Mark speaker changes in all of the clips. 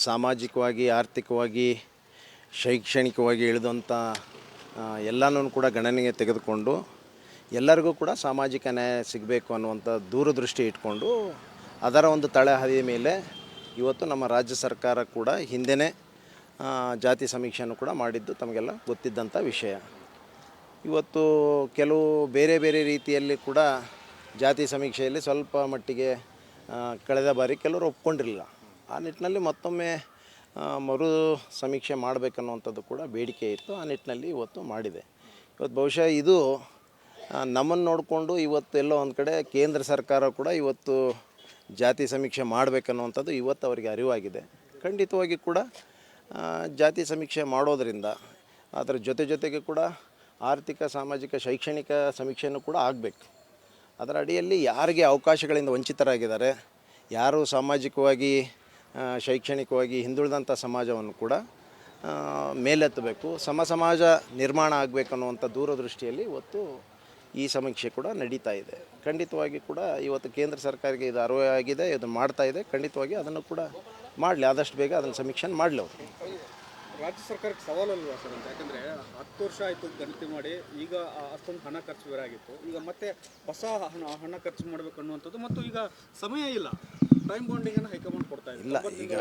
Speaker 1: ಸಾಮಾಜಿಕವಾಗಿ, ಆರ್ಥಿಕವಾಗಿ, ಶೈಕ್ಷಣಿಕವಾಗಿ ಇಳಿದಂಥ ಎಲ್ಲನೂ ಕೂಡ ಗಣನೆಗೆ ತೆಗೆದುಕೊಂಡು ಎಲ್ಲರಿಗೂ ಕೂಡ ಸಾಮಾಜಿಕ ನ್ಯಾಯ ಸಿಗಬೇಕು ಅನ್ನುವಂಥ ದೂರದೃಷ್ಟಿ ಇಟ್ಕೊಂಡು ಅದರ ಒಂದು ತಳಹದಿಯ ಮೇಲೆ ಇವತ್ತು ನಮ್ಮ ರಾಜ್ಯ ಸರ್ಕಾರ ಕೂಡ ಹಿಂದೆಯೇ ಜಾತಿ ಸಮೀಕ್ಷೆಯನ್ನು ಕೂಡ ಮಾಡಿದ್ದು ತಮಗೆಲ್ಲ ಗೊತ್ತಿದ್ದಂಥ ವಿಷಯ. ಇವತ್ತು ಕೆಲವು ಬೇರೆ ಬೇರೆ ರೀತಿಯಲ್ಲಿ ಕೂಡ ಜಾತಿ ಸಮೀಕ್ಷೆಯಲ್ಲಿ ಸ್ವಲ್ಪ ಮಟ್ಟಿಗೆ ಕಳೆದ ಬಾರಿ ಕೆಲವರು ಒಪ್ಕೊಂಡಿರಲಿಲ್ಲ. ಆ ನಿಟ್ಟಿನಲ್ಲಿ ಮತ್ತೊಮ್ಮೆ ಮರು ಸಮೀಕ್ಷೆ ಮಾಡಬೇಕನ್ನುವಂಥದ್ದು ಕೂಡ ಬೇಡಿಕೆ ಇತ್ತು. ಆ ನಿಟ್ಟಿನಲ್ಲಿ ಇವತ್ತು ಮಾಡಿದೆ. ಇವತ್ತು ಬಹುಶಃ ಇದು ನಮ್ಮನ್ನು ನೋಡಿಕೊಂಡು ಇವತ್ತು ಎಲ್ಲೋ ಒಂದು ಕಡೆ ಕೇಂದ್ರ ಸರ್ಕಾರ ಕೂಡ ಇವತ್ತು ಜಾತಿ ಸಮೀಕ್ಷೆ ಮಾಡಬೇಕನ್ನುವಂಥದ್ದು ಇವತ್ತು ಅವರಿಗೆ ಅರಿವಾಗಿದೆ. ಖಂಡಿತವಾಗಿ ಕೂಡ ಜಾತಿ ಸಮೀಕ್ಷೆ ಮಾಡೋದರಿಂದ ಅದರ ಜೊತೆಗೆ ಕೂಡ ಆರ್ಥಿಕ, ಸಾಮಾಜಿಕ, ಶೈಕ್ಷಣಿಕ ಸಮೀಕ್ಷೆಯೂ ಕೂಡ ಆಗಬೇಕು. ಅದರ ಅಡಿಯಲ್ಲಿ ಯಾರಿಗೆ ಅವಕಾಶಗಳಿಂದ ವಂಚಿತರಾಗಿದ್ದಾರೆ, ಯಾರು ಸಾಮಾಜಿಕವಾಗಿ, ಶೈಕ್ಷಣಿಕವಾಗಿ ಹಿಂದುಳಿದಂಥ ಸಮಾಜವನ್ನು ಕೂಡ ಮೇಲೆತ್ತಬೇಕು, ಸಮಾಜ ನಿರ್ಮಾಣ ಆಗಬೇಕನ್ನುವಂಥ ದೂರದೃಷ್ಟಿಯಲ್ಲಿ ಇವತ್ತು ಈ ಸಮೀಕ್ಷೆ ಕೂಡ ನಡೀತಾ ಇದೆ. ಖಂಡಿತವಾಗಿ ಕೂಡ ಇವತ್ತು ಕೇಂದ್ರ ಸರ್ಕಾರಕ್ಕೆ ಇದು ಅರಿವಾಗಿದೆ, ಇದು ಮಾಡ್ತಾ ಇದೆ. ಖಂಡಿತವಾಗಿ ಅದನ್ನು ಕೂಡ ಮಾಡಲಿ, ಆದಷ್ಟು ಬೇಗ ಅದನ್ನು ಸಮೀಕ್ಷೆ ಮಾಡಲಿ. ಅವರು
Speaker 2: ರಾಜ್ಯ ಸರ್ಕಾರಕ್ಕೆ ಸವಾಲಲ್ವಾ ಸರ್ ಅಂತ? ಯಾಕಂದರೆ 10 ವರ್ಷ ಆಯಿತು ಗಣತಿ ಮಾಡಿ, ಈಗ ಅಷ್ಟೊಂದು ಹಣ ಖರ್ಚು ಬೇರೆ ಆಗಿತ್ತು. ಈಗ ಮತ್ತೆ ಹೊಸ ಹಣ ಖರ್ಚು ಮಾಡಬೇಕು ಅನ್ನುವಂಥದ್ದು, ಮತ್ತು ಈಗ ಸಮಯ ಇಲ್ಲ, ಟೈಮ್ ಬಾಂಡಿಂಗನ್ನು ಹೈಕಮಾಂಡ್ ಕೊಡ್ತಾ ಇಲ್ಲ.
Speaker 1: ಈಗ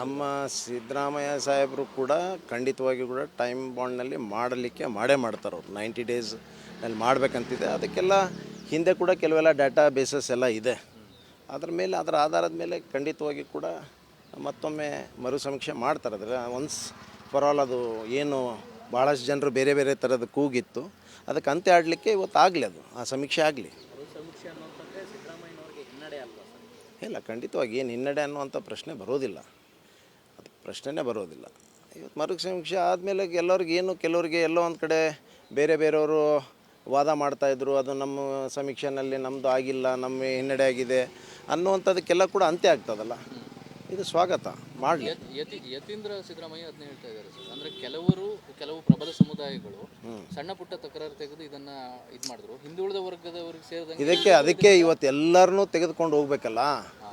Speaker 1: ನಮ್ಮ ಸಿದ್ದರಾಮಯ್ಯ ಸಾಹೇಬರು ಕೂಡ ಖಂಡಿತವಾಗಿ ಕೂಡ ಟೈಮ್ ಬಾಂಡ್ನಲ್ಲಿ ಮಾಡೇ ಮಾಡ್ತಾರೆ. ಅವರು 90 ಡೇಸ್ನಲ್ಲಿ ಮಾಡಬೇಕಂತಿದೆ. ಅದಕ್ಕೆಲ್ಲ ಹಿಂದೆ ಕೂಡ ಕೆಲವೆಲ್ಲ ಡಾಟಾ ಬೇಸಸ್ ಎಲ್ಲ ಇದೆ. ಅದರ ಆಧಾರದ ಮೇಲೆ ಖಂಡಿತವಾಗಿ ಕೂಡ ಮತ್ತೊಮ್ಮೆ ಮರು ಸಮೀಕ್ಷೆ ಮಾಡ್ತಾರೆ. ಅದರ ಒನ್ಸ್ ಫಾರ್ ಆಲ್ ಅದು ಏನು ಭಾಳಷ್ಟು ಜನರು ಬೇರೆ ಬೇರೆ ಥರದ ಕೂಗಿತ್ತು, ಅದಕ್ಕೆ ಅಂತ್ಯ ಆಡಲಿಕ್ಕೆ ಇವತ್ತು ಆಗಲಿ, ಅದು ಆ ಸಮೀಕ್ಷೆ ಆಗಲಿ. ಇಲ್ಲ, ಖಂಡಿತವಾಗಿ ಏನು ಹಿನ್ನಡೆ ಅನ್ನುವಂಥ ಪ್ರಶ್ನೆ ಬರೋದಿಲ್ಲ, ಅದು ಪ್ರಶ್ನೆನೇ ಬರೋದಿಲ್ಲ. ಇವತ್ತು ಮರು ಸಮೀಕ್ಷೆ ಆದಮೇಲೆ ಕೆಲವರಿಗೆ ಎಲ್ಲೋ ಒಂದು ಕಡೆ ಬೇರೆಯವರು ವಾದ ಮಾಡ್ತಾಯಿದ್ರು, ಅದು ನಮ್ಮ ಸಮೀಕ್ಷೆಯಲ್ಲಿ ನಮ್ಮದು ಆಗಿಲ್ಲ, ನಮ್ಮ ಹಿನ್ನಡೆ ಆಗಿದೆ ಅನ್ನುವಂಥದ್ದಕ್ಕೆಲ್ಲ ಕೂಡ ಅಂತ್ಯ ಆಗ್ತದಲ್ಲ. ಇದು ಸ್ವಾಗತ ಮಾಡಲಿ.
Speaker 3: ಯತೀಂದ್ರ ಸಿದ್ದರಾಮಯ್ಯ ಅದನ್ನ ಹೇಳ್ತಾ ಇದ್ದಾರೆ ಸರ್. ಅಂದರೆ ಕೆಲವು ಪ್ರಬಲ ಸಮುದಾಯಗಳು ಸಣ್ಣ ಪುಟ್ಟ ತಕರಾರು ತೆಗೆದು ಇದನ್ನು ಇದು ಮಾಡಿದ್ರು, ಹಿಂದುಳಿದ ವರ್ಗದವರಿಗೆ ಸೇರಿದಂಗೆ
Speaker 1: ಅದಕ್ಕೆ ಇವತ್ತು ಎಲ್ಲರನ್ನೂ ತೆಗೆದುಕೊಂಡು ಹೋಗ್ಬೇಕಲ್ಲ.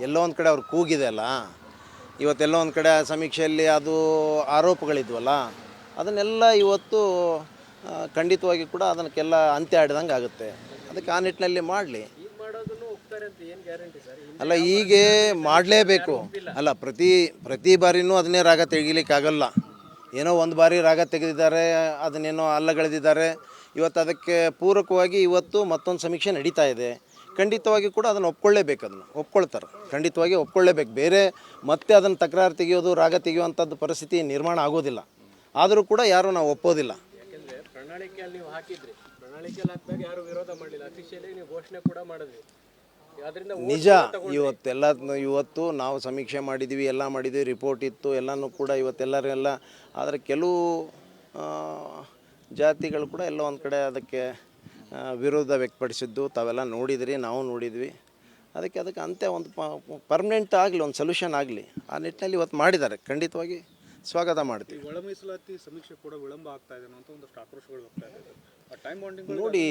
Speaker 1: ಎಲ್ಲೋ ಒಂದು ಕಡೆ ಅವ್ರು ಕೂಗಿದೆ ಅಲ್ಲ, ಇವತ್ತೆಲ್ಲೋ ಒಂದು ಕಡೆ ಸಮೀಕ್ಷೆಯಲ್ಲಿ ಅದು ಆರೋಪಗಳಿದ್ವಲ್ಲ, ಅದನ್ನೆಲ್ಲ ಇವತ್ತು ಖಂಡಿತವಾಗಿ ಕೂಡ ಅದಕ್ಕೆಲ್ಲ ಅಂತ್ಯ ಆಡಿದಂಗೆ ಆಗುತ್ತೆ. ಅದಕ್ಕೆ ಆ ನಿಟ್ಟಿನಲ್ಲಿ ಮಾಡಲಿ. ಅಲ್ಲ, ಹೀಗೆ ಮಾಡಲೇಬೇಕು ಅಲ್ಲ. ಪ್ರತಿ ಬಾರಿನೂ ಅದನ್ನೇ ರಾಗ ತೆಗಿಲಿಕ್ಕಾಗಲ್ಲ. ಏನೋ ಒಂದು ಬಾರಿ ರಾಗ ತೆಗೆದಿದ್ದಾರೆ, ಅದನ್ನೇನೋ ಅಲ್ಲಗಳೆದಿದ್ದಾರೆ. ಇವತ್ತು ಅದಕ್ಕೆ ಪೂರಕವಾಗಿ ಇವತ್ತು ಮತ್ತೊಂದು ಸಮೀಕ್ಷೆ ನಡೀತಾ ಇದೆ. ಖಂಡಿತವಾಗಿ ಕೂಡ ಅದನ್ನು ಒಪ್ಕೊಳ್ಳೇಬೇಕು, ಅದನ್ನು ಒಪ್ಕೊಳ್ತಾರೆ, ಖಂಡಿತವಾಗಿ ಒಪ್ಕೊಳ್ಳೇಬೇಕು. ಬೇರೆ ಮತ್ತೆ ಅದನ್ನು ತಕರಾರು ತೆಗೆಯೋದು, ರಾಗ ತೆಗೆಯುವಂಥದ್ದು ಪರಿಸ್ಥಿತಿ ನಿರ್ಮಾಣ ಆಗೋದಿಲ್ಲ. ಆದರೂ ಕೂಡ ಯಾರೂ ನಾವು ಒಪ್ಪೋದಿಲ್ಲ.
Speaker 4: ಯಾಕೆಂದರೆ ಪ್ರಣಾಳಿಕೆಯಲ್ಲಿ ನೀವು ಹಾಕಿದ್ರಿ, ಪ್ರಣಾಳಿಕೆಯಲ್ಲಿ ಹಾಕಿದಾಗ ಯಾರು ವಿರೋಧ ಮಾಡಲಿಲ್ಲ, ಅಫಿಷಿಯಲಿ ನೀವು ಘೋಷಣೆ ಕೂಡ ಮಾಡಿದ್ವಿ.
Speaker 1: ನಿಜ, ಇವತ್ತು ನಾವು ಸಮೀಕ್ಷೆ ಮಾಡಿದ್ವಿ, ಎಲ್ಲ ಮಾಡಿದ್ವಿ, ರಿಪೋರ್ಟ್ ಇತ್ತು, ಎಲ್ಲನೂ ಕೂಡ ಇವತ್ತೆಲ್ಲರೆಲ್ಲ. ಆದರೆ ಕೆಲವು ಜಾತಿಗಳು ಕೂಡ ಎಲ್ಲ ಒಂದು ಕಡೆ ಅದಕ್ಕೆ ವಿರೋಧ ವ್ಯಕ್ತಪಡಿಸಿದ್ದು ತಾವೆಲ್ಲ ನೋಡಿದ್ರಿ, ನಾವು ನೋಡಿದ್ವಿ. ಅದಕ್ಕೆ ಅಂತ್ಯ ಒಂದು ಪರ್ಮನೆಂಟ್ ಆಗಲಿ, ಒಂದು ಸೊಲ್ಯೂಷನ್ ಆಗಲಿ, ಆ ನಿಟ್ಟಿನಲ್ಲಿ ಇವತ್ತು ಮಾಡಿದ್ದಾರೆ. ಖಂಡಿತವಾಗಿ ಸ್ವಾಗತ ಮಾಡ್ತೀವಿ.
Speaker 2: ಒಳ ಮೀಸಲಾತಿ ಸಮೀಕ್ಷೆ ಕೂಡ ವಿಳಂಬ ಆಗ್ತಾ ಇದೆ ಅಂತ ಒಂದಷ್ಟು ಆಕ್ರೋಶಗಳು ಹೋಗ್ತಾ ಇದೆ. ಟೈಮ್ ಬಾಂಡಿಂಗ್
Speaker 1: ನೋಡಿ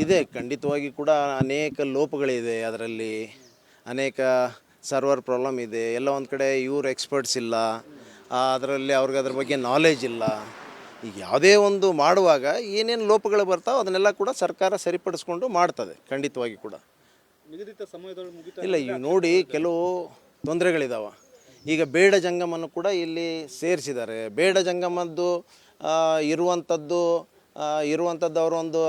Speaker 1: ಇದೆ, ಖಂಡಿತವಾಗಿ ಕೂಡ ಅನೇಕ ಲೋಪಗಳಿದೆ, ಅದರಲ್ಲಿ ಅನೇಕ ಸರ್ವರ್ ಪ್ರಾಬ್ಲಮ್ ಇದೆ. ಎಲ್ಲ ಒಂದು ಕಡೆ ಇವ್ರು ಎಕ್ಸ್ಪರ್ಟ್ಸ್ ಇಲ್ಲ, ಅದರಲ್ಲಿ ಅವ್ರಿಗೆ ಅದ್ರ ಬಗ್ಗೆ ನಾಲೆಜ್ ಇಲ್ಲ. ಈಗ ಯಾವುದೇ ಒಂದು ಮಾಡುವಾಗ ಏನೇನು ಲೋಪಗಳು ಬರ್ತಾವೆ ಅದನ್ನೆಲ್ಲ ಕೂಡ ಸರ್ಕಾರ ಸರಿಪಡಿಸ್ಕೊಂಡು ಮಾಡ್ತದೆ. ಖಂಡಿತವಾಗಿ ಕೂಡ
Speaker 2: ನಿಗದಿತ ಸಮಯದೊಳಗೆ ಮುಗಿತಾ
Speaker 1: ಇಲ್ಲ. ಈಗ ನೋಡಿ, ಕೆಲವು ತೊಂದರೆಗಳಿದ್ದಾವೆ. ಈಗ ಬೇಡ ಜಂಗಮನ್ನು ಕೂಡ ಇಲ್ಲಿ ಸೇರಿಸಿದ್ದಾರೆ. ಬೇಡ ಜಂಗಮದ್ದು ಇರುವಂಥದ್ದು ಅವರು ಒಂದು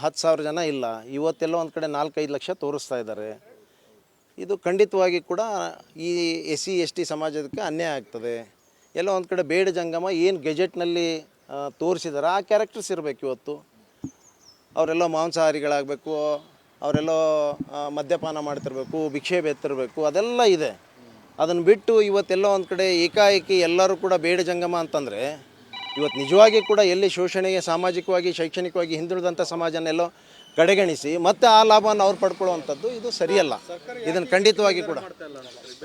Speaker 1: 10,000 ಜನ ಇಲ್ಲ. ಇವತ್ತೆಲ್ಲ ಒಂದು ಕಡೆ 4-5 ಲಕ್ಷ ತೋರಿಸ್ತಾ ಇದ್ದಾರೆ. ಇದು ಖಂಡಿತವಾಗಿ ಕೂಡ ಈ SC ST ಸಮಾಜಕ್ಕೆ ಅನ್ಯಾಯ ಆಗ್ತದೆ. ಎಲ್ಲ ಒಂದು ಕಡೆ ಬೇಡ ಜಂಗಮ ಏನು ಗೆಜೆಟ್ನಲ್ಲಿ ತೋರಿಸಿದ್ದಾರೆ ಆ ಕ್ಯಾರೆಕ್ಟರ್ಸ್ ಇರಬೇಕು. ಇವತ್ತು ಅವರೆಲ್ಲ ಮಾಂಸಾಹಾರಿಗಳಾಗಬೇಕು, ಅವರೆಲ್ಲ ಮದ್ಯಪಾನ ಮಾಡ್ತಿರ್ಬೇಕು, ಭಿಕ್ಷೆ ಬೇತ್ತಿರಬೇಕು, ಅದೆಲ್ಲ ಇದೆ. ಅದನ್ನು ಬಿಟ್ಟು ಇವತ್ತೆಲ್ಲ ಒಂದು ಕಡೆ ಏಕಾಏಕಿ ಎಲ್ಲರೂ ಕೂಡ ಬೇಡ ಜಂಗಮ ಅಂತಂದರೆ ಇವತ್ತು ನಿಜವಾಗಿ ಕೂಡ ಎಲ್ಲಿ ಶೋಷಣೆಗೆ, ಸಾಮಾಜಿಕವಾಗಿ, ಶೈಕ್ಷಣಿಕವಾಗಿ ಹಿಂದುಳಿದಂಥ ಸಮಾಜನೆಲ್ಲೋ ಕಡೆಗಣಿಸಿ ಮತ್ತೆ ಆ ಲಾಭವನ್ನು ಅವ್ರು ಪಡ್ಕೊಳ್ಳುವಂಥದ್ದು ಇದು ಸರಿಯಲ್ಲ. ಇದನ್ನು ಖಂಡಿತವಾಗಿ ಕೂಡ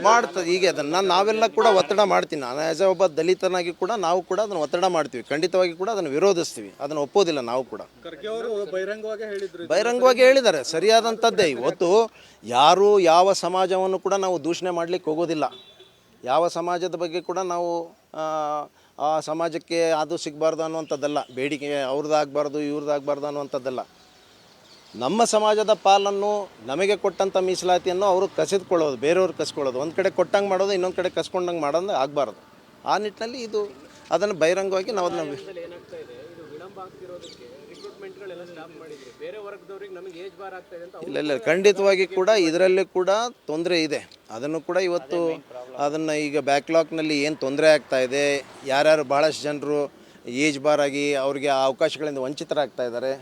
Speaker 1: ಮಾಡ್ತದೆ. ಈಗ ಅದನ್ನು ನಾವೆಲ್ಲ ಕೂಡ ಒತ್ತಡ ಮಾಡ್ತೀನಿ. ನಾನು ಆ್ಯಸ್ ಒಬ್ಬ ದಲಿತನಾಗಿ ಕೂಡ ನಾವು ಕೂಡ ಅದನ್ನು ಒತ್ತಡ ಮಾಡ್ತೀವಿ. ಖಂಡಿತವಾಗಿ ಕೂಡ ಅದನ್ನು ವಿರೋಧಿಸ್ತೀವಿ, ಅದನ್ನು ಒಪ್ಪೋದಿಲ್ಲ ನಾವು ಕೂಡ. ಬಹಿರಂಗವಾಗಿ ಹೇಳಿದ್ದಾರೆ, ಸರಿಯಾದಂಥದ್ದೇ. ಇವತ್ತು ಯಾರು ಯಾವ ಸಮಾಜವನ್ನು ಕೂಡ ನಾವು ದೂಷಣೆ ಮಾಡಲಿಕ್ಕೆ ಹೋಗೋದಿಲ್ಲ. ಯಾವ ಸಮಾಜದ ಬಗ್ಗೆ ಕೂಡ ನಾವು ಆ ಸಮಾಜಕ್ಕೆ ಅದು ಸಿಗಬಾರ್ದು ಅನ್ನುವಂಥದ್ದಲ್ಲ, ಬೇಡಿಕೆ ಅವ್ರದ್ದಾಗಬಾರ್ದು ಇವ್ರದ್ದಾಗಬಾರ್ದು ಅನ್ನುವಂಥದ್ದಲ್ಲ. ನಮ್ಮ ಸಮಾಜದ ಪಾಲನ್ನು ನಮಗೆ ಕೊಟ್ಟಂಥ ಮೀಸಲಾತಿಯನ್ನು ಅವರು ಕಸಿದುಕೊಳ್ಳೋದು, ಬೇರೆಯವ್ರು ಕಸ್ಕೊಳ್ಳೋದು, ಒಂದು ಕಡೆ ಕೊಟ್ಟಂಗೆ ಮಾಡೋದು, ಇನ್ನೊಂದು ಕಡೆ ಕಸ್ಕೊಂಡಂಗೆ ಮಾಡೋದು ಆಗಬಾರ್ದು. ಆ ನಿಟ್ಟಿನಲ್ಲಿ ಇದು ಅದನ್ನು ಬಹಿರಂಗವಾಗಿ ನಾವು ಅದನ್ನು
Speaker 4: ಏನಾಗ್ತಾ ಇದೆ, ಇದು ವಿಳಂಬ ಆಗ್ತಿರೋದಕ್ಕೆ ರಿಕ್ರೂಟ್ಮೆಂಟ್ಗಳೆಲ್ಲ ಸ್ಟಾಪ್ ಮಾಡಿದ್ರಿ, ಬೇರೆ ವರ್ಗದವ್ರಿಗೆ ನಮಗೆ ಏಜ್ ಬಾರ್ ಆಗ್ತಾ ಇದೆ ಅಂತ
Speaker 1: ಇಲ್ಲ ಖಂಡಿತವಾಗಿ ಕೂಡ ಇದರಲ್ಲಿ ಕೂಡ ತೊಂದರೆ ಇದೆ. ಅದನ್ನು ಕೂಡ ಇವತ್ತು ಅದನ್ನು ಈಗ ಬ್ಯಾಕ್ಲಾಗ್ನಲ್ಲಿ ಏನು ತೊಂದರೆ ಆಗ್ತಾ ಇದೆ, ಯಾರ್ಯಾರು ಭಾಳಷ್ಟು ಜನರು ಏಜ್ ಬಾರ್ ಆಗಿ ಅವ್ರಿಗೆ ಆ ಅವಕಾಶಗಳಿಂದ ವಂಚಿತರಾಗ್ತಾ ಇದ್ದಾರೆ,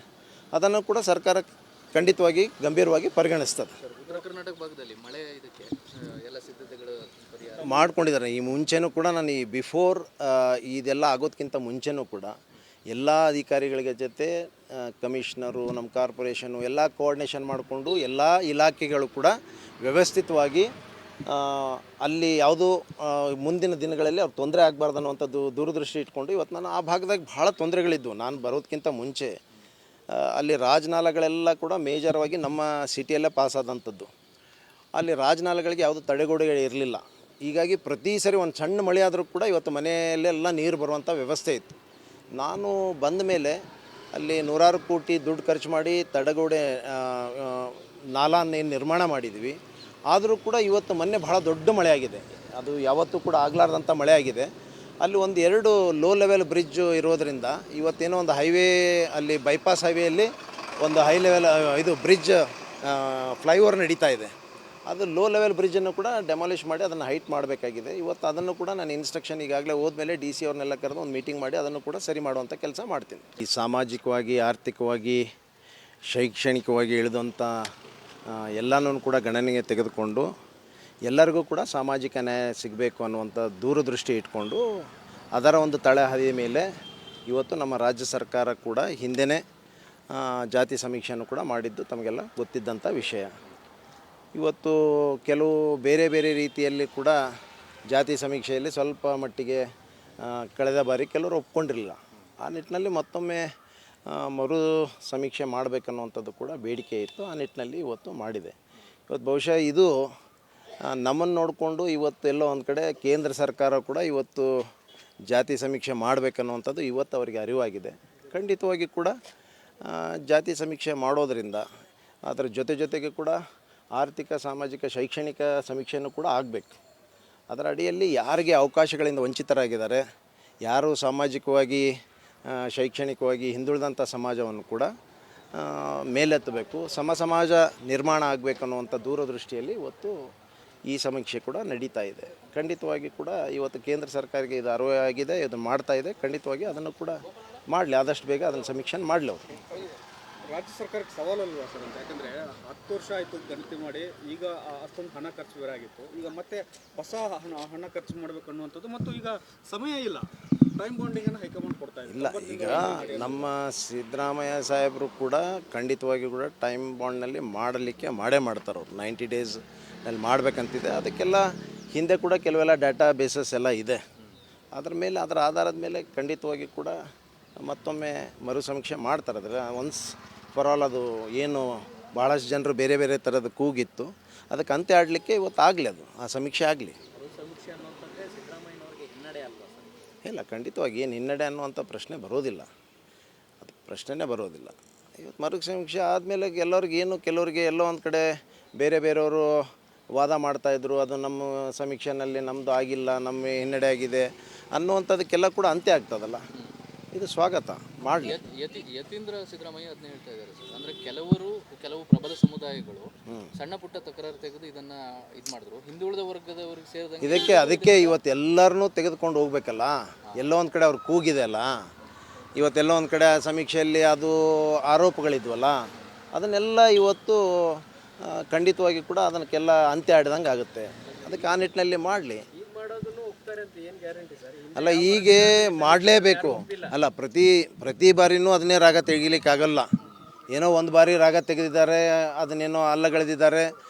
Speaker 1: ಅದನ್ನು ಕೂಡ ಸರ್ಕಾರ ಖಂಡಿತವಾಗಿ ಗಂಭೀರವಾಗಿ ಪರಿಗಣಿಸ್ತದೆ.
Speaker 3: ಉತ್ತರ ಕರ್ನಾಟಕ ಭಾಗದಲ್ಲಿ ಮಳೆ ಇದಕ್ಕೆ ಎಲ್ಲ ಸಿದ್ಧತೆಗಳು ಪರಿಹಾರ
Speaker 1: ಮಾಡ್ಕೊಂಡಿದ್ದಾರೆ. ಈ ಮುಂಚೆನೂ ಕೂಡ ನಾನು ಈ ಬಿಫೋರ್ ಇದೆಲ್ಲ ಆಗೋದಕ್ಕಿಂತ ಮುಂಚೆನೂ ಕೂಡ ಎಲ್ಲ ಅಧಿಕಾರಿಗಳಿಗೆ ಜೊತೆ ಕಮಿಷನರು, ನಮ್ಮ ಕಾರ್ಪೊರೇಷನು ಎಲ್ಲ ಕೋಆರ್ಡಿನೇಷನ್ ಮಾಡಿಕೊಂಡು ಎಲ್ಲ ಇಲಾಖೆಗಳು ಕೂಡ ವ್ಯವಸ್ಥಿತವಾಗಿ ಅಲ್ಲಿ ಯಾವುದೂ ಮುಂದಿನ ದಿನಗಳಲ್ಲಿ ಅವ್ರು ತೊಂದರೆ ಆಗಬಾರ್ದು ಅನ್ನುವಂಥದ್ದು ದೂರದೃಷ್ಟಿ ಇಟ್ಕೊಂಡು ಇವತ್ತು ನಾನು ಆ ಭಾಗದಾಗ ಭಾಳ ತೊಂದರೆಗಳಿದ್ವು. ನಾನು ಬರೋದಕ್ಕಿಂತ ಮುಂಚೆ ಅಲ್ಲಿ ರಾಜನಾಲಗಳೆಲ್ಲ ಕೂಡ ಮೇಜರ್ವಾಗಿ ನಮ್ಮ ಸಿಟಿಯಲ್ಲೇ ಪಾಸಾದಂಥದ್ದು. ಅಲ್ಲಿ ರಾಜನಾಲಗಳಿಗೆ ಯಾವುದೂ ತಡೆಗೋಡೆಗಳು ಇರಲಿಲ್ಲ. ಹೀಗಾಗಿ ಪ್ರತಿ ಸರಿ ಒಂದು ಸಣ್ಣ ಮಳೆ ಆದರೂ ಕೂಡ ಇವತ್ತು ಮನೆಯಲ್ಲೆಲ್ಲ ನೀರು ಬರುವಂಥ ವ್ಯವಸ್ಥೆ ಇತ್ತು. ನಾನು ಬಂದ ಮೇಲೆ ಅಲ್ಲಿ ನೂರಾರು ಕೋಟಿ ದುಡ್ಡು ಖರ್ಚು ಮಾಡಿ ತಡೆಗೋಡೆ ನಾಲಾನ್ನೇನು ನಿರ್ಮಾಣ ಮಾಡಿದ್ವಿ. ಆದರೂ ಕೂಡ ಇವತ್ತು ಮೊನ್ನೆ ಬಹಳ ದೊಡ್ಡ ಮಳೆ ಆಗಿದೆ, ಅದು ಯಾವತ್ತೂ ಕೂಡ ಆಗಲಾರ್ದಂಥ ಮಳೆ ಆಗಿದೆ. ಅಲ್ಲಿ ಒಂದು 2 ಲೋ ಲೆವೆಲ್ ಬ್ರಿಡ್ಜು ಇರೋದರಿಂದ ಇವತ್ತೇನೋ ಒಂದು ಹೈವೇ, ಅಲ್ಲಿ ಬೈಪಾಸ್ ಹೈವೇಯಲ್ಲಿ ಒಂದು ಹೈ ಲೆವೆಲ್ ಇದು ಬ್ರಿಡ್ಜ್ ಫ್ಲೈಓವರ್ ನಡೀತಾ ಇದೆ. ಅದು ಲೋ ಲೆವೆಲ್ ಬ್ರಿಡ್ಜನ್ನು ಕೂಡ ಡೆಮಾಲಿಷ್ ಮಾಡಿ ಅದನ್ನು ಹೈಟ್ ಮಾಡಬೇಕಾಗಿದೆ. ಇವತ್ತು ಅದನ್ನು ಕೂಡ ನಾನು ಇನ್ಸ್ಟ್ರಕ್ಷನ್ ಈಗಾಗಲೇ ಹೋದ್ಮೇಲೆ DC ಅವ್ರನ್ನೆಲ್ಲ ಕರೆದು ಒಂದು ಮೀಟಿಂಗ್ ಮಾಡಿ ಅದನ್ನು ಕೂಡ ಸರಿ ಮಾಡುವಂಥ ಕೆಲಸ ಮಾಡ್ತೀನಿ. ಈ ಸಾಮಾಜಿಕವಾಗಿ, ಆರ್ಥಿಕವಾಗಿ, ಶೈಕ್ಷಣಿಕವಾಗಿ ಇಳಿದಂಥ ಎಲ್ಲನೂ ಕೂಡ ಗಣನೆಗೆ ತೆಗೆದುಕೊಂಡು ಎಲ್ಲರಿಗೂ ಕೂಡ ಸಾಮಾಜಿಕ ನ್ಯಾಯ ಸಿಗಬೇಕು ಅನ್ನುವಂಥ ದೂರದೃಷ್ಟಿ ಇಟ್ಕೊಂಡು ಅದರ ಒಂದು ತಳಹದಿಯ ಮೇಲೆ ಇವತ್ತು ನಮ್ಮ ರಾಜ್ಯ ಸರ್ಕಾರ ಕೂಡ ಹಿಂದೆಯೇ ಜಾತಿ ಸಮೀಕ್ಷೆಯನ್ನು ಕೂಡ ಮಾಡಿದ್ದು ತಮಗೆಲ್ಲ ಗೊತ್ತಿದ್ದಂಥ ವಿಷಯ. ಇವತ್ತು ಕೆಲವು ಬೇರೆ ಬೇರೆ ರೀತಿಯಲ್ಲಿ ಕೂಡ ಜಾತಿ ಸಮೀಕ್ಷೆಯಲ್ಲಿ ಸ್ವಲ್ಪ ಮಟ್ಟಿಗೆ ಕಳೆದ ಬಾರಿ ಕೆಲವರು ಒಪ್ಕೊಂಡಿರಲಿಲ್ಲ. ಆ ನಿಟ್ಟಿನಲ್ಲಿ ಮತ್ತೊಮ್ಮೆ ಮರು ಸಮೀಕ್ಷೆ ಮಾಡಬೇಕನ್ನುವಂಥದ್ದು ಕೂಡ ಬೇಡಿಕೆ ಇತ್ತು. ಆ ನಿಟ್ಟಿನಲ್ಲಿ ಇವತ್ತು ಮಾಡಿದೆ. ಇವತ್ತು ಬಹುಶಃ ಇದು ನಮ್ಮನ್ನು ನೋಡಿಕೊಂಡು ಇವತ್ತು ಎಲ್ಲೋ ಒಂದು ಕಡೆ ಕೇಂದ್ರ ಸರ್ಕಾರ ಕೂಡ ಇವತ್ತು ಜಾತಿ ಸಮೀಕ್ಷೆ ಮಾಡಬೇಕನ್ನುವಂಥದ್ದು ಇವತ್ತು ಅವರಿಗೆ ಅರಿವಾಗಿದೆ. ಖಂಡಿತವಾಗಿ ಕೂಡ ಜಾತಿ ಸಮೀಕ್ಷೆ ಮಾಡೋದರಿಂದ ಅದರ ಜೊತೆಗೆ ಕೂಡ ಆರ್ಥಿಕ, ಸಾಮಾಜಿಕ, ಶೈಕ್ಷಣಿಕ ಸಮೀಕ್ಷೆಯನ್ನು ಕೂಡ ಆಗಬೇಕು. ಅದರ ಅಡಿಯಲ್ಲಿ ಯಾರಿಗೆ ಅವಕಾಶಗಳಿಂದ ವಂಚಿತರಾಗಿದ್ದಾರೆ, ಯಾರು ಸಾಮಾಜಿಕವಾಗಿ, ಶೈಕ್ಷಣಿಕವಾಗಿ ಹಿಂದುಳಿದಂಥ ಸಮಾಜವನ್ನು ಕೂಡ ಮೇಲೆತ್ತಬೇಕು, ಸಮಾಜ ನಿರ್ಮಾಣ ಆಗಬೇಕನ್ನುವಂಥ ದೂರದೃಷ್ಟಿಯಲ್ಲಿ ಇವತ್ತು ಈ ಸಮೀಕ್ಷೆ ಕೂಡ ನಡೀತಾ ಇದೆ. ಖಂಡಿತವಾಗಿ ಕೂಡ ಇವತ್ತು ಕೇಂದ್ರ ಸರ್ಕಾರಕ್ಕೆ ಇದು ಅರಿವಾಗಿದೆ, ಇದು ಮಾಡ್ತಾ ಇದೆ. ಖಂಡಿತವಾಗಿ ಅದನ್ನು ಕೂಡ ಮಾಡಲಿ, ಆದಷ್ಟು ಬೇಗ ಅದನ್ನು ಸಮೀಕ್ಷೆ ಮಾಡಲಿ ಅವರು.
Speaker 2: ರಾಜ್ಯ ಸರ್ಕಾರಕ್ಕೆ ಸವಾಲಲ್ವಾ ಸರ್ ಅಂತ? ಯಾಕಂದರೆ 10 ವರ್ಷ ಆಯಿತು ಗಣತಿ ಮಾಡಿ, ಈಗ ಅಷ್ಟೊಂದು ಹಣ ಖರ್ಚು ಬೇರೆ ಆಗಿತ್ತು. ಈಗ ಮತ್ತೆ ಹೊಸ ಹಣ ಖರ್ಚು ಮಾಡಬೇಕು ಅನ್ನುವಂಥದ್ದು, ಮತ್ತು ಈಗ ಸಮಯ ಇಲ್ಲ, ಟೈಮ್ ಬಾಂಡಿಂಗನ್ನು ಹೈಕಮಾಂಡ್ ಕೊಡ್ತಾ
Speaker 1: ಇಲ್ಲ. ಈಗ ನಮ್ಮ ಸಿದ್ದರಾಮಯ್ಯ ಸಾಹೇಬರು ಕೂಡ ಖಂಡಿತವಾಗಿ ಕೂಡ ಟೈಮ್ ಬಾಂಡ್ನಲ್ಲಿ ಮಾಡಲಿಕ್ಕೆ ಮಾಡ್ತಾರೆ. ಅವರು 90 ಡೇಸ್ನಲ್ಲಿ ಮಾಡಬೇಕಂತಿದೆ. ಅದಕ್ಕೆಲ್ಲ ಹಿಂದೆ ಕೂಡ ಕೆಲವೆಲ್ಲ ಡಾಟಾ ಬೇಸಸ್ ಎಲ್ಲ ಇದೆ. ಅದರ ಮೇಲೆ, ಅದರ ಆಧಾರದ ಮೇಲೆ ಖಂಡಿತವಾಗಿ ಕೂಡ ಮತ್ತೊಮ್ಮೆ ಮರು ಸಮೀಕ್ಷೆ ಮಾಡ್ತಾರೆ. ಅದರ ಒನ್ಸ್ ಫಾರ್ ಆಲ್ ಅದು ಏನು ಭಾಳಷ್ಟು ಜನರು ಬೇರೆ ಬೇರೆ ಥರದ ಕೂಗಿತ್ತು, ಅದಕ್ಕೆ ಅಂತ್ಯ ಆಡಲಿಕ್ಕೆ ಇವತ್ತು ಆಗಲಿ, ಅದು ಆ ಸಮೀಕ್ಷೆ ಆಗಲಿ. ಇಲ್ಲ, ಖಂಡಿತವಾಗಿ ಏನು ಹಿನ್ನಡೆ ಅನ್ನುವಂಥ ಪ್ರಶ್ನೆ ಬರೋದಿಲ್ಲ, ಅದು ಪ್ರಶ್ನೆನೇ ಬರೋದಿಲ್ಲ. ಇವತ್ತು ಮರು ಸಮೀಕ್ಷೆ ಆದಮೇಲೆ ಕೆಲವರಿಗೆ ಎಲ್ಲೋ ಒಂದು ಕಡೆ ಬೇರೆಯವರು ವಾದ ಮಾಡ್ತಾಯಿದ್ರು, ಅದು ನಮ್ಮ ಸಮೀಕ್ಷೆನಲ್ಲಿ ನಮ್ಮದು ಆಗಿಲ್ಲ, ನಮ್ಮ ಹಿನ್ನಡೆ ಆಗಿದೆ ಅನ್ನುವಂಥದ್ದಕ್ಕೆಲ್ಲ ಕೂಡ ಅಂತ್ಯ ಆಗ್ತದಲ್ಲ. ಇದು ಸ್ವಾಗತ ಮಾಡಲಿ.
Speaker 3: ಯತೀಂದ್ರ ಸಿದ್ದರಾಮಯ್ಯ ಅದನ್ನ ಹೇಳ್ತಾ ಇದ್ದಾರೆ ಸರ್. ಅಂದರೆ ಕೆಲವು ಪ್ರಬಲ ಸಮುದಾಯಗಳು ಸಣ್ಣ ಪುಟ್ಟ ತಕರಾರು ತೆಗೆದು ಇದನ್ನ ಇದು ಮಾಡಿದ್ರು, ಹಿಂದುಳಿದ ವರ್ಗದವರಿಗೆ ಸೇರಿದಂಗೆ
Speaker 1: ಅದಕ್ಕೆ ಇವತ್ತು ಎಲ್ಲರನ್ನೂ ತೆಗೆದುಕೊಂಡು ಹೋಗ್ಬೇಕಲ್ಲ. ಎಲ್ಲೋ ಒಂದು ಕಡೆ ಅವ್ರು ಕೂಗಿದೆ ಅಲ್ಲ, ಇವತ್ತೆಲ್ಲೋ ಒಂದು ಕಡೆ ಸಮೀಕ್ಷೆಯಲ್ಲಿ ಅದು ಆರೋಪಗಳಿದ್ವಲ್ಲ, ಅದನ್ನೆಲ್ಲ ಇವತ್ತು ಖಂಡಿತವಾಗಿ ಕೂಡ ಅದಕ್ಕೆಲ್ಲ ಅಂತ್ಯ ಆಡಿದಂಗೆ ಆಗುತ್ತೆ. ಅದಕ್ಕೆ ಆ ನಿಟ್ಟಿನಲ್ಲಿ ಮಾಡಲಿ. ಅಲ್ಲ, ಹೀಗೆ ಮಾಡಲೇಬೇಕು. ಅಲ್ಲ, ಪ್ರತಿ ಬಾರಿನೂ ಅದನ್ನೇ ರಾಗ ತೆಗಿಲಿಕ್ಕಾಗಲ್ಲ. ಏನೋ ಒಂದು ಬಾರಿ ರಾಗ ತೆಗೆದಿದ್ದಾರೆ, ಅದನ್ನೇನೋ ಅಲ್ಲಗಳೆದಿದ್ದಾರೆ.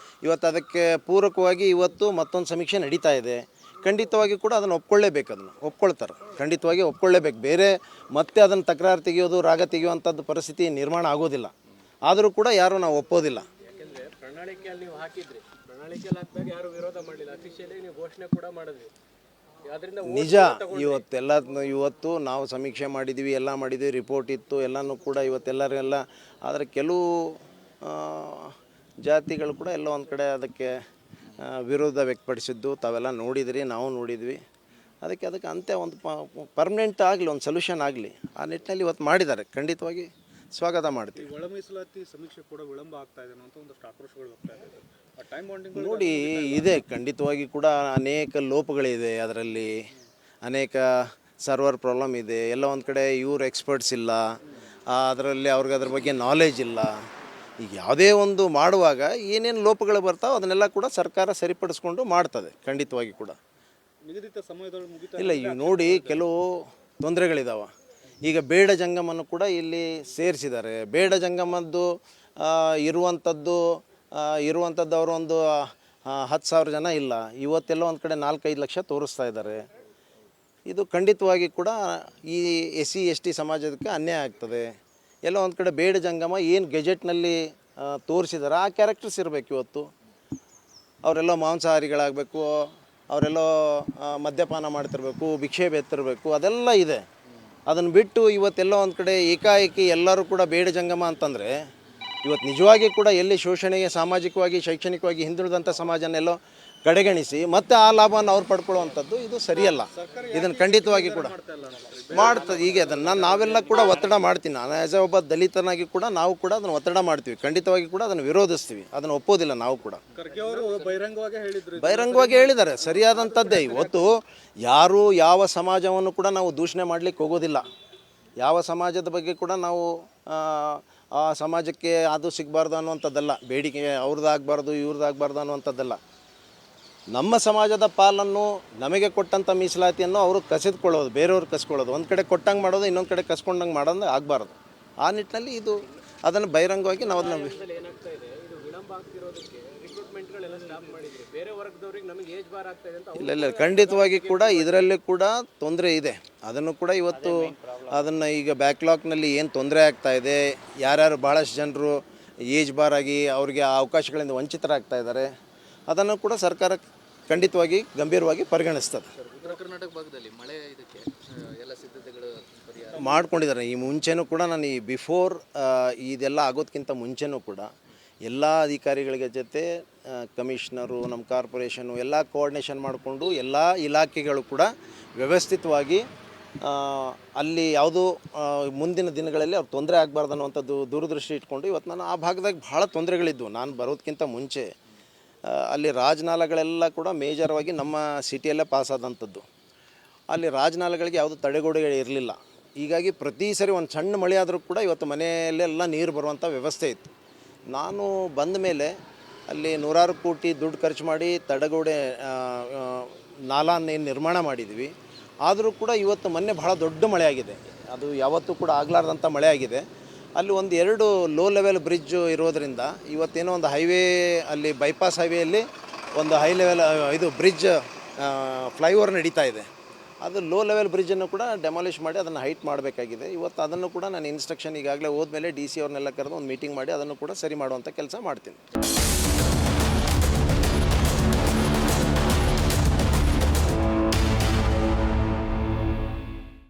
Speaker 1: ಇವತ್ತು ಅದಕ್ಕೆ ಪೂರಕವಾಗಿ ಇವತ್ತು ಮತ್ತೊಂದು ಸಮೀಕ್ಷೆ ನಡೀತಾ ಇದೆ. ಖಂಡಿತವಾಗಿ ಕೂಡ ಅದನ್ನು ಒಪ್ಕೊಳ್ಳೇಬೇಕು, ಅದನ್ನು ಒಪ್ಕೊಳ್ತಾರೆ, ಖಂಡಿತವಾಗಿ ಒಪ್ಕೊಳ್ಳೇಬೇಕು. ಬೇರೆ ಮತ್ತೆ ಅದನ್ನು ತಕರಾರು ತೆಗೆಯೋದು, ರಾಗ ತೆಗೆಯುವಂಥದ್ದು ಪರಿಸ್ಥಿತಿ ನಿರ್ಮಾಣ ಆಗೋದಿಲ್ಲ. ಆದರೂ ಕೂಡ ಯಾರೂ ನಾವು ಒಪ್ಪೋದಿಲ್ಲ.
Speaker 4: ಯಾಕೆಂದರೆ ಪ್ರಣಾಳಿಕೆಯಲ್ಲಿ ನೀವು ಹಾಕಿದ್ರಿ, ಪ್ರಣಾಳಿಕೆಯಲ್ಲಿ ಹಾಕಿದಾಗ ಯಾರು ವಿರೋಧ ಮಾಡಲಿಲ್ಲ, ಅಫಿಷಿಯಲಿ ನೀವು ಘೋಷಣೆ ಕೂಡ ಮಾಡಿದ್ರಿ. ಅದರಿಂದ
Speaker 1: ನಿಜ. ಇವತ್ತು ನಾವು ಸಮೀಕ್ಷೆ ಮಾಡಿದ್ವಿ, ಎಲ್ಲ ಮಾಡಿದ್ವಿ, ರಿಪೋರ್ಟ್ ಇತ್ತು, ಎಲ್ಲನೂ ಕೂಡ ಇವತ್ತೆಲ್ಲರೆಲ್ಲ. ಆದರೆ ಕೆಲವು ಜಾತಿಗಳು ಕೂಡ ಎಲ್ಲ ಒಂದು ಕಡೆ ಅದಕ್ಕೆ ವಿರೋಧ ವ್ಯಕ್ತಪಡಿಸಿದ್ದು ತಾವೆಲ್ಲ ನೋಡಿದ್ರಿ, ನಾವು ನೋಡಿದ್ವಿ. ಅದಕ್ಕೆ ಅಂತ್ಯ ಒಂದು ಪರ್ಮನೆಂಟ್ ಆಗಲಿ, ಒಂದು ಸೊಲ್ಯೂಷನ್ ಆಗಲಿ ಆ ನಿಟ್ಟಿನಲ್ಲಿ ಇವತ್ತು ಮಾಡಿದ್ದಾರೆ. ಖಂಡಿತವಾಗಿ ಸ್ವಾಗತ ಮಾಡ್ತೀವಿ.
Speaker 2: ಒಳ ಮೀಸಲಾತಿ ಸಮೀಕ್ಷೆ ಕೂಡ ವಿಳಂಬ ಆಗ್ತಾ ಇದೆ ಅಂತ ಒಂದಷ್ಟು ಆಕ್ರೋಶಗಳು ಬರ್ತಾ ಇದೆ. ಆ ಟೈಮ್ ಬಾಂಡಿಂಗ್
Speaker 1: ನೋಡಿ, ಇದೆ ಖಂಡಿತವಾಗಿ ಕೂಡ ಅನೇಕ ಲೋಪಗಳಿದೆ ಅದರಲ್ಲಿ, ಅನೇಕ ಸರ್ವರ್ ಪ್ರಾಬ್ಲಮ್ ಇದೆ. ಎಲ್ಲ ಒಂದು ಕಡೆ ಇವ್ರು ಎಕ್ಸ್ಪರ್ಟ್ಸ್ ಇಲ್ಲ, ಅದರಲ್ಲಿ ಅವ್ರಿಗೆ ಅದ್ರ ಬಗ್ಗೆ ನಾಲೆಜ್ ಇಲ್ಲ. ಈಗ ಯಾವುದೇ ಒಂದು ಮಾಡುವಾಗ ಏನೇನು ಲೋಪಗಳು ಬರ್ತಾವೆ ಅದನ್ನೆಲ್ಲ ಕೂಡ ಸರ್ಕಾರ ಸರಿಪಡಿಸ್ಕೊಂಡು ಮಾಡ್ತದೆ ಖಂಡಿತವಾಗಿ ಕೂಡ.
Speaker 2: ನಿಗದಿತ ಸಮಯದೊಳಗೆ ಮುಗಿತಾ
Speaker 1: ಇಲ್ಲ, ಈಗ ನೋಡಿ ಕೆಲವು ತೊಂದರೆಗಳಿದ್ದಾವೆ. ಈಗ ಬೇಡ ಜಂಗಮನ್ನು ಕೂಡ ಇಲ್ಲಿ ಸೇರಿಸಿದ್ದಾರೆ. ಬೇಡ ಜಂಗಮದ್ದು ಇರುವಂಥದ್ದು ಅವರು ಒಂದು 10,000 ಜನ ಇಲ್ಲ. ಇವತ್ತೆಲ್ಲ ಒಂದು ಕಡೆ 4-5 ಲಕ್ಷ ತೋರಿಸ್ತಾ ಇದ್ದಾರೆ. ಇದು ಖಂಡಿತವಾಗಿ ಕೂಡ ಈ SC ST ಸಮಾಜಕ್ಕೆ ಅನ್ಯಾಯ ಆಗ್ತದೆ. ಎಲ್ಲ ಒಂದು ಕಡೆ ಬೇಡ ಜಂಗಮ ಏನು ಗೆಜೆಟ್ನಲ್ಲಿ ತೋರಿಸಿದ್ದಾರೆ ಆ ಕ್ಯಾರೆಕ್ಟರ್ಸ್ ಇರಬೇಕು. ಇವತ್ತು ಅವರೆಲ್ಲ ಮಾಂಸಾಹಾರಿಗಳಾಗಬೇಕು, ಅವರೆಲ್ಲ ಮದ್ಯಪಾನ ಮಾಡ್ತಿರ್ಬೇಕು, ಭಿಕ್ಷೆ ಬೇತ್ತಿರಬೇಕು, ಅದೆಲ್ಲ ಇದೆ. ಅದನ್ನು ಬಿಟ್ಟು ಇವತ್ತೆಲ್ಲ ಒಂದು ಕಡೆ ಏಕಾಏಕಿ ಎಲ್ಲರೂ ಕೂಡ ಬೇಡ ಜಂಗಮ ಅಂತಂದರೆ ಇವತ್ತು ನಿಜವಾಗಿ ಕೂಡ ಎಲ್ಲಿ ಶೋಷಣೆಗೆ ಸಾಮಾಜಿಕವಾಗಿ ಶೈಕ್ಷಣಿಕವಾಗಿ ಹಿಂದುಳಿದಂಥ ಸಮಾಜನೆಲ್ಲೋ ಕಡೆಗಣಿಸಿ ಮತ್ತೆ ಆ ಲಾಭವನ್ನು ಅವ್ರು ಪಡ್ಕೊಳ್ಳುವಂಥದ್ದು ಇದು ಸರಿಯಲ್ಲ. ಇದನ್ನು ಖಂಡಿತವಾಗಿ ಕೂಡ ಮಾಡ್ತದೆ. ಈಗ ಅದನ್ನು ನಾವೆಲ್ಲ ಕೂಡ ಒತ್ತಡ ಮಾಡ್ತೀನಿ. ನಾನು ಆ್ಯಸ್ ಎ ಒಬ್ಬ ದಲಿತನಾಗಿ ಕೂಡ ನಾವು ಕೂಡ ಅದನ್ನು ಒತ್ತಡ ಮಾಡ್ತೀವಿ. ಖಂಡಿತವಾಗಿ ಕೂಡ ಅದನ್ನು ವಿರೋಧಿಸ್ತೀವಿ, ಅದನ್ನು ಒಪ್ಪೋದಿಲ್ಲ ನಾವು ಕೂಡ.
Speaker 2: ಖರ್ಗೆ ಅವರು
Speaker 1: ಬಹಿರಂಗವಾಗಿ ಹೇಳಿದ್ದಾರೆ, ಸರಿಯಾದಂಥದ್ದೇ. ಇವತ್ತು ಯಾರು ಯಾವ ಸಮಾಜವನ್ನು ಕೂಡ ನಾವು ದೂಷಣೆ ಮಾಡಲಿಕ್ಕೆ ಹೋಗೋದಿಲ್ಲ. ಯಾವ ಸಮಾಜದ ಬಗ್ಗೆ ಕೂಡ ನಾವು ಆ ಸಮಾಜಕ್ಕೆ ಅದು ಸಿಗಬಾರ್ದು ಅನ್ನುವಂಥದ್ದಲ್ಲ, ಬೇಡಿಕೆ ಅವ್ರದ್ದಾಗಬಾರ್ದು ಇವ್ರದ್ದಾಗಬಾರ್ದು ಅನ್ನುವಂಥದ್ದಲ್ಲ. ನಮ್ಮ ಸಮಾಜದ ಪಾಲನ್ನು ನಮಗೆ ಕೊಟ್ಟಂಥ ಮೀಸಲಾತಿಯನ್ನು ಅವರು ಕಸಿದುಕೊಳ್ಳೋದು, ಬೇರೆಯವ್ರು ಕಸ್ಕೊಳ್ಳೋದು, ಒಂದು ಕಡೆ ಕೊಟ್ಟಂಗೆ ಮಾಡೋದು, ಇನ್ನೊಂದು ಕಡೆ ಕಸ್ಕೊಂಡಂಗೆ ಮಾಡೋದು ಆಗಬಾರ್ದು. ಆ ನಿಟ್ಟಿನಲ್ಲಿ ಅದನ್ನು ಬಹಿರಂಗವಾಗಿ ನಾವು ಅದನ್ನು
Speaker 4: ಏನಾಗ್ತಾ ಇದೆ, ಇದು ವಿಳಂಬ ಆಗ್ತಿರೋದಕ್ಕೆ ರಿಕ್ರೂಟ್ಮೆಂಟ್ಗಳೆಲ್ಲ ಸ್ಟಾಪ್ ಮಾಡಿದ್ರು. ಬೇರೆ ವರ್ಗದವ್ರಿಗೆ ನಮಗೆ ಏಜ್ ಬಾರ್ ಆಗ್ತಾ ಇದೆ ಅಂತ
Speaker 1: ಇಲ್ಲ ಖಂಡಿತವಾಗಿ ಕೂಡ ಇದರಲ್ಲಿ ಕೂಡ ತೊಂದರೆ ಇದೆ. ಅದನ್ನು ಕೂಡ ಇವತ್ತು ಅದನ್ನು ಈಗ ಬ್ಯಾಕ್ಲಾಗ್ನಲ್ಲಿ ಏನು ತೊಂದರೆ ಆಗ್ತಾ ಇದೆ, ಯಾರ್ಯಾರು ಭಾಳಷ್ಟು ಜನರು ಏಜ್ ಬಾರ್ ಆಗಿ ಅವ್ರಿಗೆ ಆ ಅವಕಾಶಗಳಿಂದ ವಂಚಿತರಾಗ್ತಾ ಇದ್ದಾರೆ, ಅದನ್ನು ಕೂಡ ಸರ್ಕಾರ ಖಂಡಿತವಾಗಿ ಗಂಭೀರವಾಗಿ ಪರಿಗಣಿಸ್ತದೆ.
Speaker 3: ಉತ್ತರ ಕರ್ನಾಟಕ ಭಾಗದಲ್ಲಿ ಮಳೆ ಇದಕ್ಕೆ ಎಲ್ಲ ಸಿದ್ಧತೆಗಳು
Speaker 1: ಮಾಡ್ಕೊಂಡಿದ್ದಾರೆ. ಈ ಮುಂಚೆನೂ ಕೂಡ ನಾನು ಈ ಬಿಫೋರ್ ಇದೆಲ್ಲ ಆಗೋದಕ್ಕಿಂತ ಮುಂಚೆನೂ ಕೂಡ ಎಲ್ಲ ಅಧಿಕಾರಿಗಳಿಗೆ ಜೊತೆ ಕಮಿಷನರು, ನಮ್ಮ ಕಾರ್ಪೊರೇಷನು ಎಲ್ಲ ಕೋಆರ್ಡಿನೇಷನ್ ಮಾಡಿಕೊಂಡು ಎಲ್ಲ ಇಲಾಖೆಗಳು ಕೂಡ ವ್ಯವಸ್ಥಿತವಾಗಿ ಅಲ್ಲಿ ಯಾವುದೂ ಮುಂದಿನ ದಿನಗಳಲ್ಲಿ ಅವ್ರು ತೊಂದರೆ ಆಗಬಾರ್ದು ಅನ್ನುವಂಥದ್ದು ದೂರದೃಷ್ಟಿ ಇಟ್ಕೊಂಡು ಇವತ್ತು ನಾನು ಆ ಭಾಗದಾಗ ಭಾಳ ತೊಂದರೆಗಳಿದ್ವು. ನಾನು ಬರೋದಕ್ಕಿಂತ ಮುಂಚೆ ಅಲ್ಲಿ ರಾಜನಾಲಗಳೆಲ್ಲ ಕೂಡ ಮೇಜರ್ವಾಗಿ ನಮ್ಮ ಸಿಟಿಯಲ್ಲೇ ಪಾಸಾದಂಥದ್ದು. ಅಲ್ಲಿ ರಾಜನಾಲಗಳಿಗೆ ಯಾವುದೂ ತಡೆಗೋಡೆಗಳು ಇರಲಿಲ್ಲ. ಹೀಗಾಗಿ ಪ್ರತಿ ಸರಿ ಒಂದು ಸಣ್ಣ ಮಳೆ ಆದರೂ ಕೂಡ ಇವತ್ತು ಮನೆಯಲ್ಲೆಲ್ಲ ನೀರು ಬರುವಂಥ ವ್ಯವಸ್ಥೆ ಇತ್ತು. ನಾನು ಬಂದ ಮೇಲೆ ಅಲ್ಲಿ ನೂರಾರು ಕೋಟಿ ದುಡ್ಡು ಖರ್ಚು ಮಾಡಿ ತಡೆಗೋಡೆ ನಾಲಾನ್ನೇನು ನಿರ್ಮಾಣ ಮಾಡಿದ್ವಿ. ಆದರೂ ಕೂಡ ಇವತ್ತು ಮೊನ್ನೆ ಭಾಳ ದೊಡ್ಡ ಮಳೆ ಆಗಿದೆ, ಅದು ಯಾವತ್ತೂ ಕೂಡ ಆಗಲಾರ್ದಂಥ ಮಳೆ ಆಗಿದೆ. ಅಲ್ಲಿ 2 ಲೋ ಲೆವೆಲ್ ಬ್ರಿಡ್ಜು ಇರೋದರಿಂದ ಇವತ್ತೇನೋ ಒಂದು ಹೈವೇ, ಅಲ್ಲಿ ಬೈಪಾಸ್ ಹೈವೇಯಲ್ಲಿ ಒಂದು ಹೈ ಲೆವೆಲ್ ಇದು ಬ್ರಿಡ್ಜ್ ಫ್ಲೈಓವರ್ ನಡೀತಾ ಇದೆ. ಅದು ಲೋ ಲೆವೆಲ್ ಬ್ರಿಡ್ಜನ್ನು ಕೂಡ ಡೆಮಾಲಿಷ್ ಮಾಡಿ ಅದನ್ನು ಹೈಟ್ ಮಾಡಬೇಕಾಗಿದೆ. ಇವತ್ತು ಅದನ್ನು ಕೂಡ ನಾನು ಇನ್ಸ್ಟ್ರಕ್ಷನ್ ಈಗಾಗಲೇ ಹೋದ್ಮೇಲೆ DC ಅವ್ರನ್ನೆಲ್ಲ ಕರೆದು ಒಂದು ಮೀಟಿಂಗ್ ಮಾಡಿ ಅದನ್ನು ಕೂಡ ಸರಿ ಮಾಡುವಂಥ ಕೆಲಸ ಮಾಡ್ತೀನಿ.